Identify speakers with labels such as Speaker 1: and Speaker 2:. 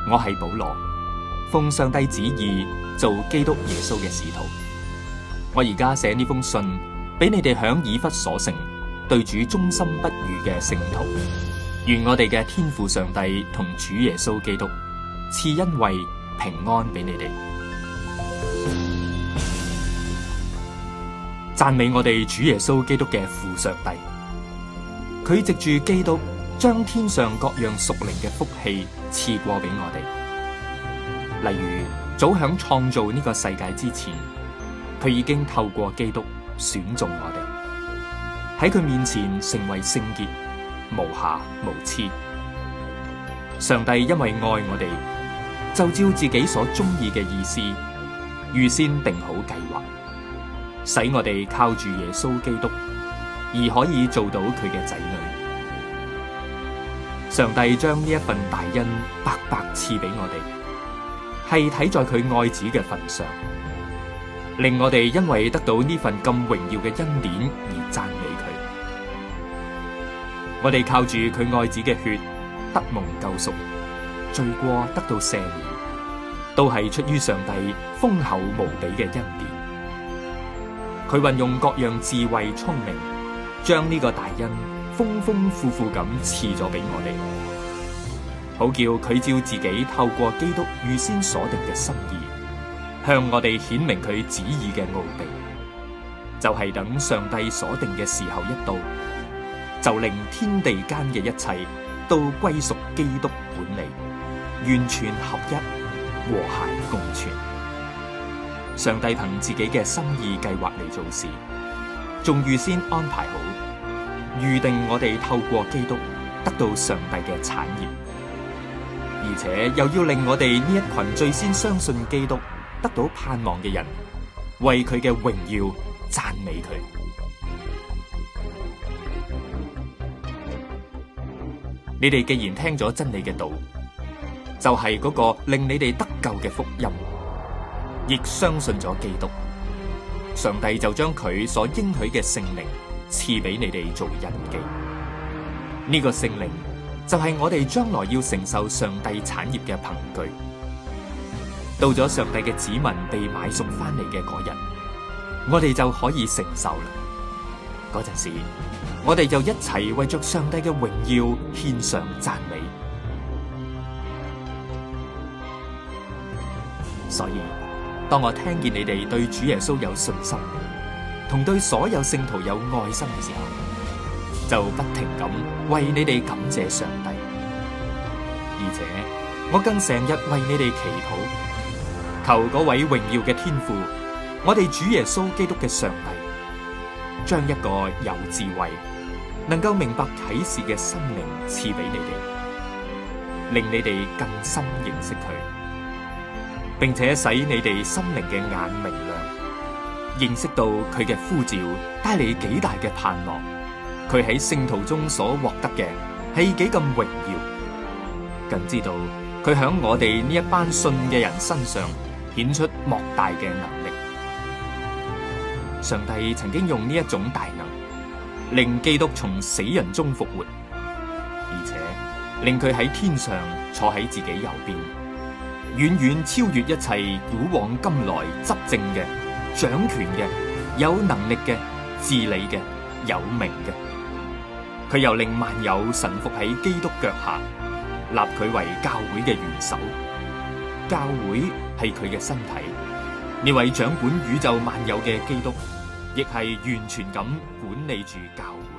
Speaker 1: 我係保羅，奉上帝旨意做基督耶穌嘅使徒。我而家寫呢封信俾你哋響以弗所城對主忠心不渝嘅聖徒。願我哋嘅天父上帝同主耶穌基督賜恩惠平安俾你哋。讚美我哋主耶穌基督嘅父上帝，佢藉住基督將天上各樣屬靈嘅福氣賜過俾我哋。例如，早響創造呢個世界之前，佢已經透過基督選中我哋，喺佢面前成為聖潔、無瑕無疵。上帝因為愛我哋，就照自己所中意嘅意思，預先定好計劃，使我哋靠住耶穌基督而可以做到佢嘅仔女。上帝將呢一份大恩白白賜俾我哋，係睇在佢愛子嘅份上，令我哋因為得到呢份咁榮耀嘅恩典而讚美佢。我哋靠住佢愛子嘅血得蒙救贖，罪過得到赦免，都係出於上帝豐厚無比嘅恩典。佢運用各樣智慧聰明，將呢個大恩豐豐富富咁賜咗俾我哋，好叫佢照自己透過基督預先所定嘅心意，向我哋顯明佢旨意嘅奧秘，就係等上帝所定嘅時候一到，就令天地間嘅一切都歸屬基督管理，完全合一，和諧共存。上帝憑自己嘅心意計劃嚟做事，仲預先安排好，預定我哋透過基督得到上帝嘅產業，而且又要令我哋呢一群最先相信基督得到盼望嘅人，為佢嘅榮耀讚美佢。你哋既然聽咗真理嘅道，就係嗰個令你哋得救嘅福音，亦相信咗基督，上帝就將佢所應許嘅聖靈賜俾你哋做印記。呢個聖靈就係我哋將來要承受上帝產業嘅憑據。到咗上帝嘅子民被買贖翻嚟嘅嗰日，我哋就可以承受啦。嗰陣時，我哋就一齊為着上帝嘅榮耀獻上讚美。所以，當我聽見你哋對主耶穌有信心，同對所有聖徒有愛心嘅時候，就不停咁為你哋感謝上帝。而且我更成日為你哋祈禱，求嗰位榮耀嘅天父，我哋主耶穌基督嘅上帝，將一個有智慧、能夠明白啟示嘅心靈賜俾你哋，令你哋更深認識佢，並且使你哋心靈嘅眼明亮，認識到佢嘅呼召帶嚟幾大嘅盼望，佢喺聖徒中所獲得嘅係幾咁榮耀，更知道佢響我哋呢一班信嘅人身上顯出莫大嘅能力。上帝曾經用呢一種大能，令基督從死人中復活，而且令佢喺天上坐喺自己右邊，遠遠超越一切古往今來執政嘅、掌權嘅、有能力嘅、治理嘅、有名嘅。佢又令萬有臣服喺基督腳下，立佢為教會嘅元首。教會係佢嘅身體，呢位掌管宇宙萬有嘅基督，亦係完全咁管理住教會。